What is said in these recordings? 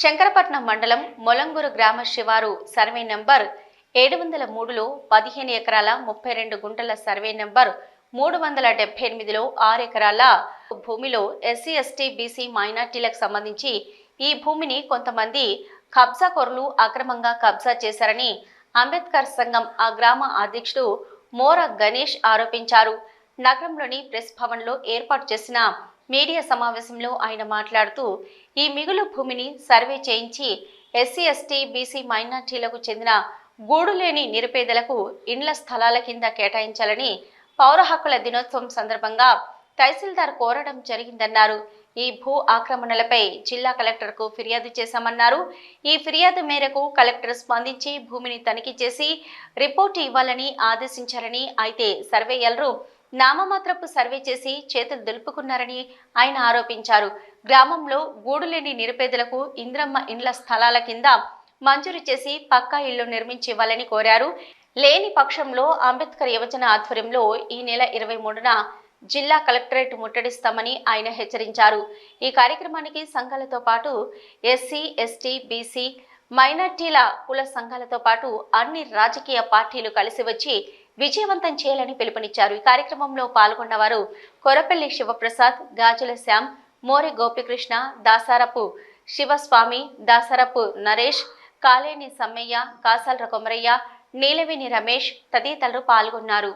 శంకరపట్నం మండలం మొలంగూరు గ్రామ శివారు సర్వే నంబర్ 703లో 15 ఎకరాల 32 గుంటల సర్వే నంబర్ 378లో 6 ఎకరాల భూమిలో ఎస్సీ ఎస్టీ బీసీ మైనార్టీలకు సంబంధించి ఈ భూమిని కొంతమంది కబ్జాకోరులు అక్రమంగా కబ్జా చేశారని అంబేద్కర్ సంఘం ఆ గ్రామ అధ్యక్షుడు మోర గణేష్ ఆరోపించారు. నగరంలోని ప్రెస్ భవన్లో ఏర్పాటు చేసిన మీడియా సమావేశంలో ఆయన మాట్లాడుతూ ఈ మిగులు భూమిని సర్వే చేయించి ఎస్సీ ఎస్టీ బీసీ మైనార్టీలకు చెందిన గూడు లేని నిరుపేదలకు ఇండ్ల స్థలాల కింద కేటాయించాలని పౌర హక్కుల దినోత్సవం సందర్భంగా తహసీల్దార్ కోరడం జరిగిందన్నారు. ఈ భూ ఆక్రమణలపై జిల్లా కలెక్టర్కు ఫిర్యాదు చేశామన్నారు. ఈ ఫిర్యాదు మేరకు కలెక్టర్ స్పందించి భూమిని తనిఖీ చేసి రిపోర్టు ఇవ్వాలని ఆదేశించారని, అయితే సర్వేయర్లు నామమాత్రపు సర్వే చేసి చేతులు దులుపుకున్నారని ఆయన ఆరోపించారు. గ్రామంలో గూడులేని నిరుపేదలకు ఇంద్రమ్మ ఇండ్ల స్థలాల కింద మంజూరు చేసి పక్కా ఇళ్లు నిర్మించి ఇవ్వాలని కోరారు. లేని పక్షంలో అంబేద్కర్ యువజన ఆధ్వర్యంలో ఈ నెల 23న జిల్లా కలెక్టరేట్ ముట్టడిస్తామని ఆయన హెచ్చరించారు. ఈ కార్యక్రమానికి సంఘాలతో పాటు ఎస్సీ ఎస్టీ బీసీ మైనార్టీల కుల సంఘాలతో పాటు అన్ని రాజకీయ పార్టీలు కలిసి వచ్చి విజయవంతం చేయాలని పిలుపునిచ్చారు. ఈ కార్యక్రమంలో పాల్గొన్న వారు కొరపల్లి శివప్రసాద్, గాజుల శ్యామ్, మోరె గోపికృష్ణ, దాసారపు శివస్వామి, దాసరపు నరేష్, కాలేని సమ్మయ్య, కాసాల కొమరయ్య, నీలవేణి రమేష్ తదితరులు పాల్గొన్నారు.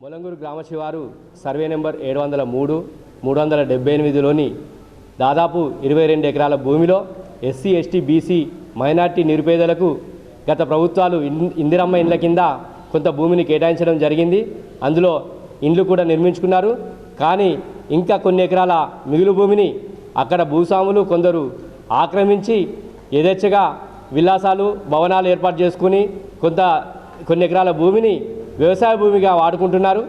మొలంగూరు గ్రామ శివారు సర్వే నెంబర్ 703, 378లోని దాదాపు 22 ఎకరాల భూమిలో ఎస్సీ ఎస్టీ బీసీ మైనార్టీ నిరుపేదలకు గత ప్రభుత్వాలు ఇందిరమ్మ ఇండ్ల కింద కొంత భూమిని కేటాయించడం జరిగింది. అందులో ఇండ్లు కూడా నిర్మించుకున్నారు. కానీ ఇంకా కొన్ని ఎకరాల మిగులు భూమిని అక్కడ భూస్వాములు కొందరు ఆక్రమించి యథేచ్ఛగా విలాసాలు భవనాలు ఏర్పాటు చేసుకుని కొన్ని ఎకరాల భూమిని వ్యవసాయ భూమిగా వాడుకుంటున్నారు.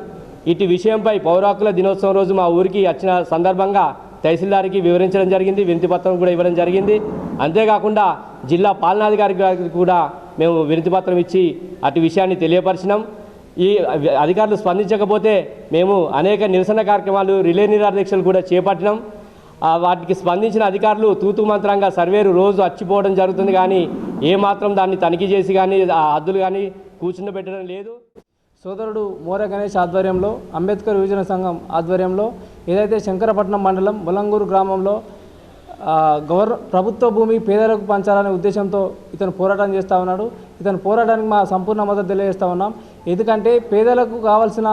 ఇటు విషయంపై పౌర హక్కుల దినోత్సవం రోజు మా ఊరికి వచ్చిన సందర్భంగా తహసీల్దార్కి వివరించడం జరిగింది, వినతిపత్రం కూడా ఇవ్వడం జరిగింది. అంతేకాకుండా జిల్లా పాలనాధికారి గారికి కూడా మేము వినతిపత్రం ఇచ్చి అటు విషయాన్ని తెలియపరిచినాం. ఈ అధికారులు స్పందించకపోతే మేము అనేక నిరసన కార్యక్రమాలు, రిలే నిరాదీక్షలు కూడా చేపట్టినాం. వాటికి స్పందించిన అధికారులు తూతు మంత్రంగా సర్వేరు రోజు అచ్చిపోవడం జరుగుతుంది, కానీ ఏమాత్రం దాన్ని తనిఖీ చేసి కానీ ఆ హద్దులు కానీ కూర్చుండబెట్టడం లేదు. సోదరుడు మోర గణేష్ ఆధ్వర్యంలో, అంబేద్కర్ యువజన సంఘం ఆధ్వర్యంలో ఏదైతే శంకరపట్నం మండలం మొలంగూరు గ్రామంలో ప్రభుత్వ భూమి పేదలకు పంచాలనే ఉద్దేశంతో ఇతను పోరాటం చేస్తూ ఉన్నాడు. ఇతను పోరాటానికి మా సంపూర్ణ మద్దతు తెలియజేస్తూ ఉన్నాం. ఎందుకంటే పేదలకు కావాల్సిన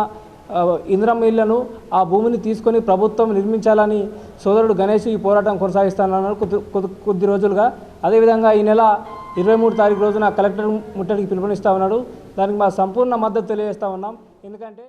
ఇంద్రమ్మ ఇళ్లను ఆ భూమిని తీసుకొని ప్రభుత్వం నిర్మించాలని సోదరుడు గణేష్ ఈ పోరాటం కొనసాగిస్తానన్నాడు కొద్ది రోజులుగా. అదేవిధంగా ఈ నెల 23 తారీఖు రోజున కలెక్టర్ ముట్టడికి పిలుపునిస్తూ ఉన్నాడు. దానికి మా సంపూర్ణ మద్దతు తెలియజేస్తూ ఉన్నాం. ఎందుకంటే